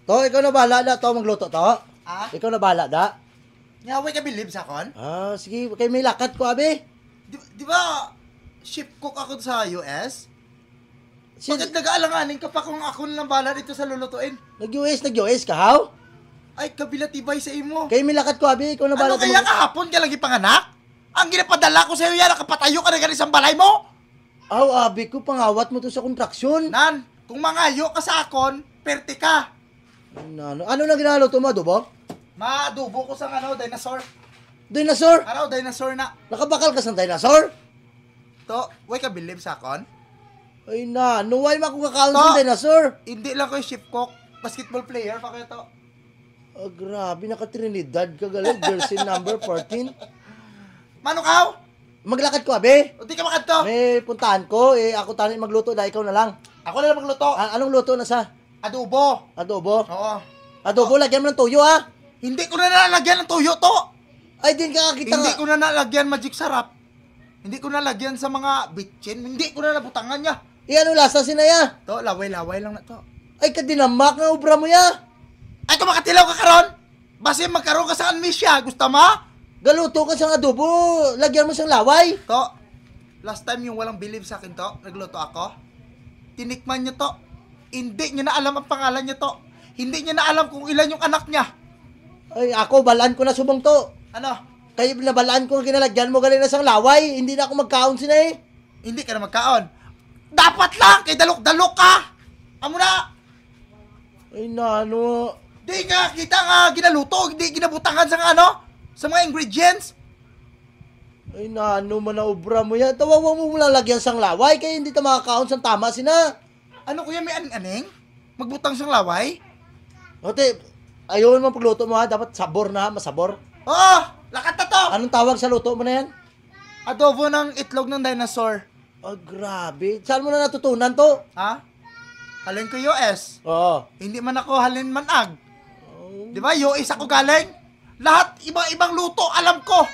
To, ikaw na bahala da. To, magluto to. Ah? Ikaw na bahala da. Nyaway ka bilib sa kon? Sige. Kay may lakat ko, abi. Di ba, ship cook ako sa US? Si, Bakit nag-aalanganin ka pa kung ako lang bala dito sa lulutuin? nag-US ka, how? Ay, kabila tibay sa imo. Kay may lakat ko, abi. Ikaw na bahala. Ano kaya kahapon ka lang ipanganak? Ang ginapadala ko sa'yo yan, nakapatayo ka na ganun sa balay mo? Abi ko, pangawat mo to sa kontraksyon. Nan, kung mangayo ka sa akon, perte ka. Ano na ginalo to, adobo? Maadubo ko sa dinosaur. Dinosaur? Dinosaur na. Nakabakal ka sa dinosaur? To, way ka bilib sa akon? Ay nuway makukakaon sa dinosaur. Hindi lang ko yung ship cook. Basketball player pa kayo to. Grabe, naka-Trinidad ka galing. Jersey number 14. Manukaw? Maglakad ko, abi. O di ka makadto? May puntahan ko. Ako tani magluto na, ikaw na lang. Ako na lang magluto. Anong luto na sa? Adobo. Adobo? Oo. Adobo, lagyan mo ng tuyo, ha? Hindi ko na nalagyan ng tuyo to. Ay, din ka kakita Hindi ko na nalagyan magic sarap. Hindi ko na lagyan sa mga bitchin. Hindi ko na nabutangan niya. Ano lasa sinaya? To, laway-laway lang na to. Ay, kadinamak na ubra mo ya. Ay, kung makatilaw ka karon, base magkaroon ka sa amnesia. Gusto mo? Galuto ka sa adobo, lagyan mo siyang laway. To, last time yung walang believe sa akin to, nagluto ako. Tinikman niya to. Hindi niya na alam ang pangalan niya to. Hindi niya na alam kung ilan yung anak niya. Ay, ako, balaan ko na subong to. Ano? Kaya nabalaan ko ang kinalagyan mo galing na siyang laway. Hindi na ako magkaon sina eh. Hindi ka na magkaon. Dapat lang, kay dalok-dalok ka. Amo na. Ay, Di nga, kita nga, ginaluto. Hindi ginabutangan sa mga ingredients. Ay, man na ubra mo yan. Tawawa mo mula lagyan siyang laway, kaya hindi ta makakaon sa tama sina. Ano kuya, may aning-aning? Magbutang siyang laway? Ote, ayaw mo pagluto mo ha, dapat sabor na, masabor. Oo, lakat na to. Anong tawag sa luto mo na yan? Adobo ng itlog ng dinosaur. Grabe. Saan mo na natutunan to? Ha? Halin ko US. Oo. Hindi man ako halin manag. Di ba, US ako galing. Lahat, ibang luto, alam ko.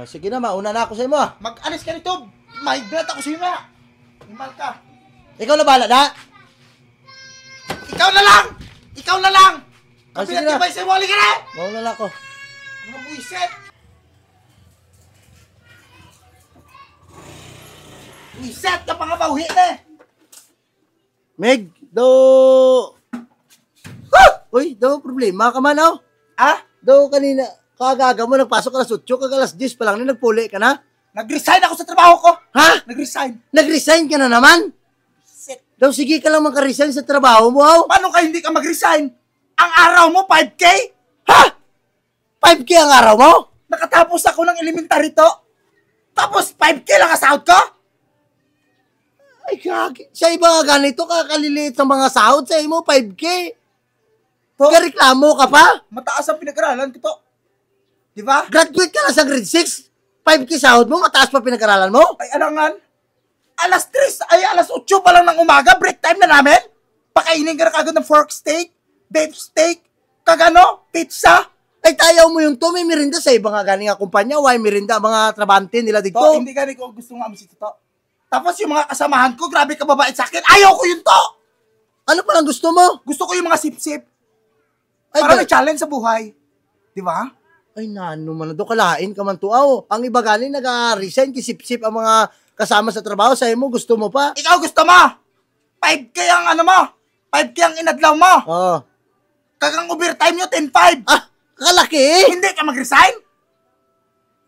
Sige na, mauna na ako sa imo. Mag-alis ka nito. Migrate ako sa iyo na. Himal ka. Ikaw na bahala na. Ikaw na lang! Ikaw na lang! Sige Kapilat na. tibay sa wali ka na! Mauna na ako. Mga buisit! Buisit ka pa nga bauhi na! Meg, Uy, problema ka man, oh. Ah? Kanina, kagaga mo, nagpasok ka na sutyo, kagalas 10 pa lang na nagpuli ka na. Nag-resign ako sa trabaho ko! Ha? Nag-resign! Nag-resign ka na naman? Shit! Sige ka lang makaresign sa trabaho mo, oh. Paano ka hindi ka mag-resign? Ang araw mo, 5K? Ha? 5K ang araw mo? Nakatapos ako ng elementary to. Tapos 5K lang asahod ko? Ay, kaki. Sa iba nga ganito, kakaliliit ng mga sahod sa imo, 5K. Kareklamo ka pa? Mataas ang pinag-aralan ko to. Di ba? Graduate ka lang sa grade 6. 5K sahod mo, mataas pa pinag-aralan mo? Ay, alangan. Alas 8 pa lang ng umaga, break time na namin. Pakainin ka na kagad ng fork steak, beef steak, pizza. Ay, tayaw mo yung to, may merinda sa iba nga galing nga kumpanya, why merinda, mga trabante nila dito. To, hindi gani ko gusto nga amoy to. Tapos yung mga kasamahan ko, grabe ka babait sa akin. Ayaw ko yun to! Ano palang gusto mo? Gusto ko yung mga sip-sip. Ay, para may challenge sa buhay. Di ba? Ay, man, kalain ka man to. Ang iba galing nag-resign, kisip-sip ang mga kasama sa trabaho, sa'yo mo, gusto mo pa? Ikaw gusto mo! 5K ang mo! 5K ang inadlaw mo! Oo. Kagang overtime nyo, 10-5! Kalaki eh! Hindi ka mag-resign?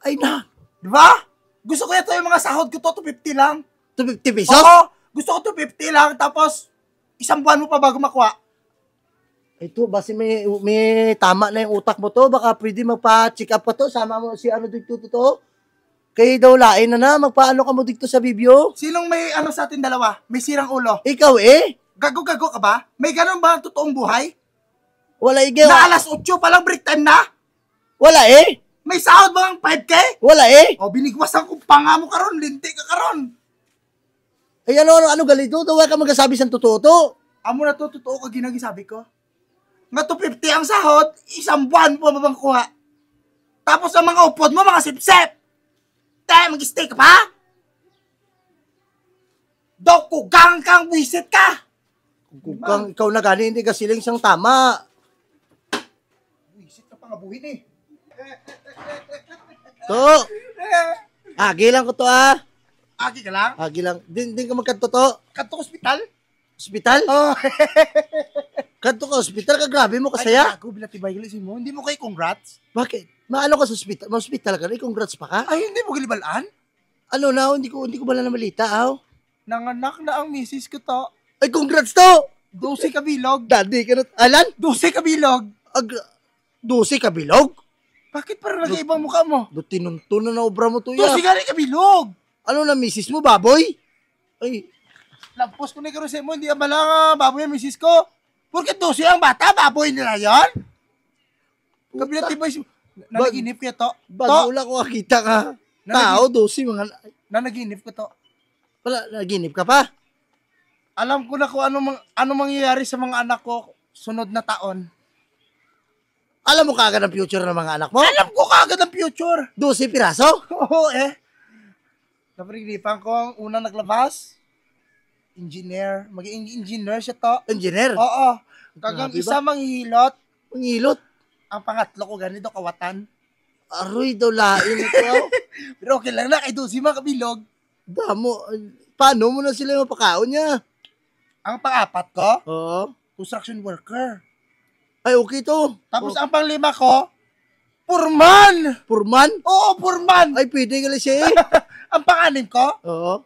Ay na! Di ba? Gusto ko ito yung mga sahod ko to, 250 lang. 250 pesos? Oo! Gusto ko 250 lang, tapos isang buwan mo pa bago makuha. Ito, basi may tama na yung utak mo to, baka pwede magpa-check up pa to, sama mo si dito to. Kaya daw lain na, magpaano ka mo dito sa bibyo? Sinong may sa atin dalawa? May sirang ulo? Ikaw eh? Gago-gago ka ba? May ganun ba ang totoong buhay? Wala igaw. Na alas 8 pa lang break time na? Wala eh? May sahod ba ang 5K? Wala eh? O, binigwasan ko pa nga mo karon, linti ka karon. Ay ano galito? Huwag ka magsasabi sa totoo to. Amo na to, totoo ka ginagisabi ko. Nga 250 ang sahod, isang buwan po mabangkuha. Tapos ang mga upod mo, mga sip-sip. Tayo, mag-stay ka pa? Dok, kugang kang wisit ka. Kung ikaw na gani, hindi ka siling siyang tama. Wisit na pangabuhin eh. To. Agi lang ko to Agi ka lang? Agi lang. Din ka magkanto to. Kanto hospital? Hospital? Oh. Kanto ka hospital ka, grabe mo kasaya. Ay, ako bilatibay galis mo. Hindi mo kay congrats? Bakit? Maano ka sa hospital? Ma-hospital ka, congrats pa ka? Ay, hindi mo gilibalaan? Ano na, hindi ko bala na malita, Nanganak na ang misis ko to. Ay, congrats to! 12 kabilog. Daddy ka na, alan? 12 kabilog. 12 ka bilog? Bakit parang nag-iibang mukha mo? Do tinunto na obra mo to 12 gani kabilog. Ano na, misis mo, baboy? Ay, Lampos ko na yung mo, hindi abala nga baboy ang misis ko. Porket 12 ang bata, baboy nila yon. Kabilang tibay, nanaginip kaya to. bago wala ko kakita ka. Tao, 12 mga, Nanaginip ko to. wala, naginip ka pa? Alam ko na kung ano mangyayari sa mga anak ko sunod na taon. Alam mo kagad ang future ng mga anak mo? Alam ko kagad ang future. 12 piraso? Oo Napaniginipan ko ang unang naglabas. Engineer. Maging engineer siya to. Engineer? Oo. Kagang Grabe ba? isa manghihilot. Mangilot? Ang pangatlo ko ganito kawatan. Aroy daw lain ito. Pero okay lang na kay Dusi mga kabilog. Damo, paano mo na sila mapakaon niya? Ang pangapat ko, Oo. construction worker. Ay, okay to. Tapos ang panglima ko, purman! Purman? Oo, purman! Ay, pwede ka siya Ang panganim ko, Oo.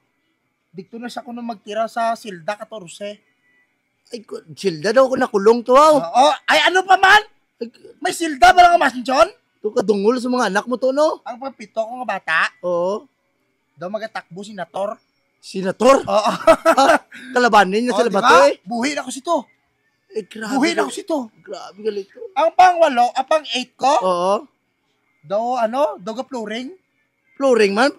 dito na siya kuno magtira sa Silda 14. Ay, silda daw ko nakulong to. Oo, ay ano pa man? Ay, May Silda ba lang ang John? to kadungol sa mga anak mo to, no? Ang pagpito ko nga bata, Oo. daw magatakbo si Nator. Senator? Oo. Kalabanin niya Oh, sila diba? ba to eh? Buhi na ko si to. Eh, grabe. Buhi na ko si to. Grabe galit to. Ang pang-walo, ang pang-8 ko, Oo. daw daw ga flooring. Flooring man?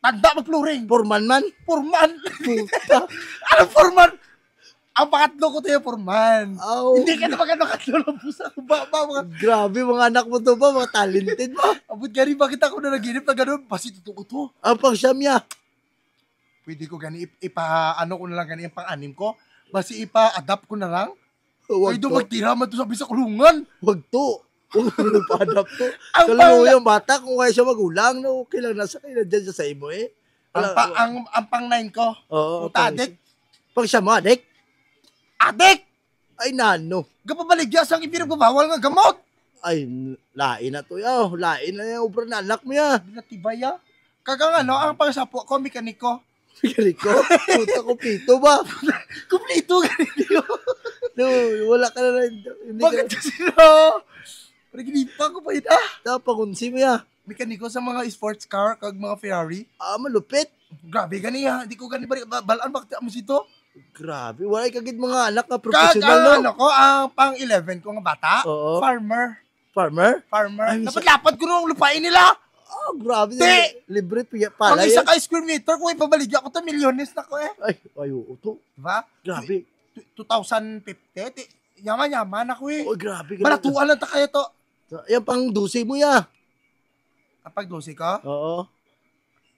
Tanda mag-flooring. Purman man? Purman. Puta. Ano purman? Ang pangatlo ko to yung purman. Aw. Hindi ka na magkano katlo ng pusa. Mga Grabe, mga anak mo to ba? Mga talented ba? abot ka rin, bakit ako na naginip na gano'n? Basi totoo to. Ang pang siyam niya. Pwede ko gani, ano ko na lang gani yung pang-anim ko. Basi ipa-adapt ko na lang. Huwag Pwede to. magtira man to sabi sa kulungan. Huwag to. Huwag mo nagpa-adapt to. Ang Kalaro yung bata, kung kaya siya magulang, no, okay lang, nasa kayo dyan siya sa imo eh. Ang pang-9 ko. Oo. Puta, adik. Pang siya mo, adik? Adik! Ay, nano. Gapabaligya sa ipinagbabawal nga gamot. Ay, lain na to, yaw. Lain na yung obra na anak mo, ya. Natibaya. Kagang ang pangsapo ko, mekaniko. Pagkali ko, puta ko pito ba? Kumplito ganito. No, wala ka na rin. Hindi Bakit ka. kasi no? Paginipa ko pa ito. Napakunsi mo, ya. Mekaniko sa mga sports car kag mga Ferrari. Malupit. Grabe gani ha. Di ko gani balaan bakit mo sito. Grabe, wala kagid mga anak na Kag professional, no? ano ko, ang pang-11 ko nga bata. Oo. Farmer. Farmer? Ay, Ay, lapad ko nung lupain nila. Grabe. Di! Libre Pag pala isa yan. ka square meter, kung ipabaligya ko to, milyones na ko eh. Ay, oo to. Diba? Grabe. 2050, yaman-yaman ako eh. Oh, grabe. Malatuan lang ta kaya to. Yan pang dusi mo, ya. Kapag dosi ka, Oo.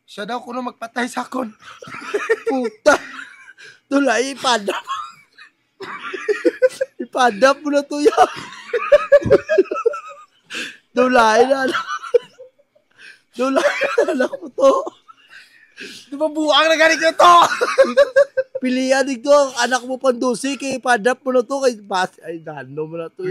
siya daw kuno magpatay sa akon. Puta. Tulay, ipadap. Ipadap mo na to, ya. Tulay na anak. Tulay na anak mo to. Di ba buang na gani ko to? Pilihan dito ang anak mo pang dusi, kay ipadap mo na to. Kay ay, dano mo na to.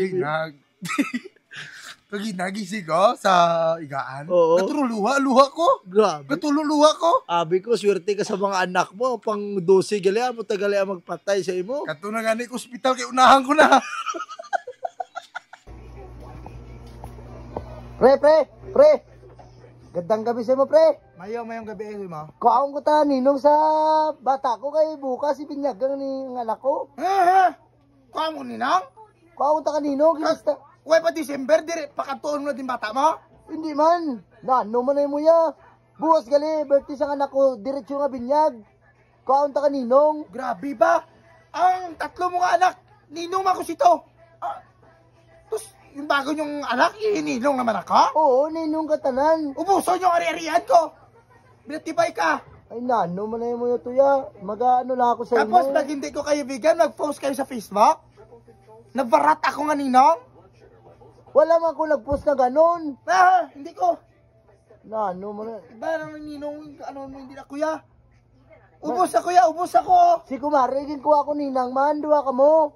Nagising ko sa igaan. Oo. Katululuha ko. Grabe. Katululuha ko. Abi ko, swerte ka sa mga anak mo. Pang dusi, gali mo tagali ang magpatay sa imo. Kato na gani ko ospital kay unahan ko na. Pre. Gandang gabi sa mo, pre. Mayong gabi mo. Kaong ko ta, ninong sa bata ko kay bukas ipinyagang ni ng anak ko. Kamo ni nang? Kaong ta kaninong, kinasta. Uy pa December dire pakatuon mo na din bata mo. Hindi man. Nano man ay mo ya. Bukas gali, birthday sa anak ko, diretso nga binyag. Kaong ta kaninong. Grabe ba? Ang tatlo mo nga anak, ninong ako sito. Tapos yung bago yung anak, ininong naman ako? Oo, ninong ka tanan. Ubuson yung ari-arian ko. Binatibay ka. Ay, nano man na mo yung tuya. Mag-ano lang ako sa Tapos imo. pag hindi ko kayo bigyan, mag-post kayo sa Facebook. Nagbarat ako nga ninong. Wala man ko nag-post na ganon. Hindi ko. Nano man na. Iba nang ninong, ano, hindi na kuya. Ubus ako kuya, ubus ako. Si kumarigin ko ako ninang man. Duwa ka mo.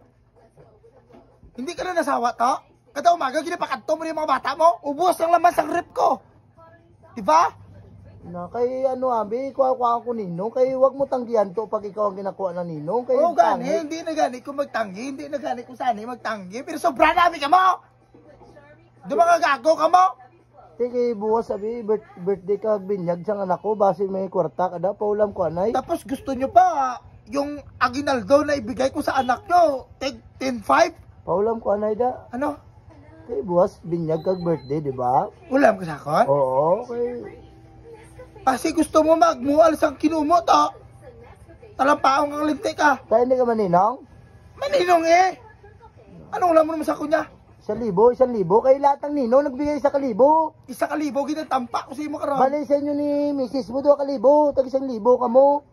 Hindi ka na nasawa to? Kada umaga, ginapakadto mo na yung mga bata mo. Ubus ang laman sa rip ko. Diba? Na kay ano abi, kuha ko ninong. Kay wag mo tanggihan to pag ikaw ang ginakuha ng ninong. Kay Oo, gani. Hindi na gani kung magtanggi. Hindi na gani kung saan magtanggi. Pero sobra namin ka mo. Di ba gago ka mo? Sige, buwas sabi, birthday ka binyag sa anak ko. Base may kwarta ka daw. Paulam ko anay. Tapos gusto nyo pa yung aginaldo na ibigay ko sa anak nyo. Take 10-5. Paulam ko anay da. Ano? Kay buwas binyag kag birthday, di ba? Ulam ka sa akon? Oo, kay... Kasi gusto mo magmual sa kinumo to. Talampaong kang lintik ka. Kaya hindi ka maninong? Maninong eh. Anong ulam mo naman sa kunya? 1,000. Kay lahat ng ninong nagbigay 1,000. 1,000 ginatampa ko sa imo karon. Bali sa inyo ni Mrs. mo 2,000. Tag 1,000 ka mo.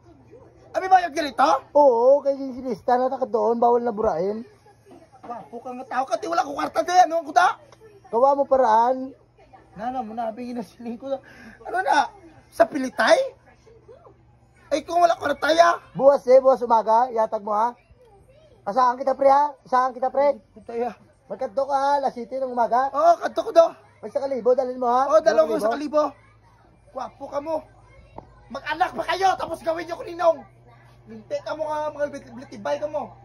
Abi bayad ganito? Oo, kay sinilista na takad doon. Bawal na burain. Wapo ka nga tao ka. Wala ko kwarta din. Ano ko ta? Kawa mo paraan. Nana mo na. Bigyan na siling ko. Ano na? Sa pilitay? Ay kung wala kwarta ya. Buwas buwas umaga. Yatag mo ha. Asahan kita pre ha. Asahan kita pre. Pitaya. Magkanto ka ha. Alas 7 ng umaga. Oo, kanto ko do. May 1,000 dalhin mo ha. Oo, dalawa ko 2,000. sa kalibo. Wapo ka mo. Mag-anak pa kayo. Tapos gawin nyo ko ninong. Lintik ka mo nga mga litibay ka mo.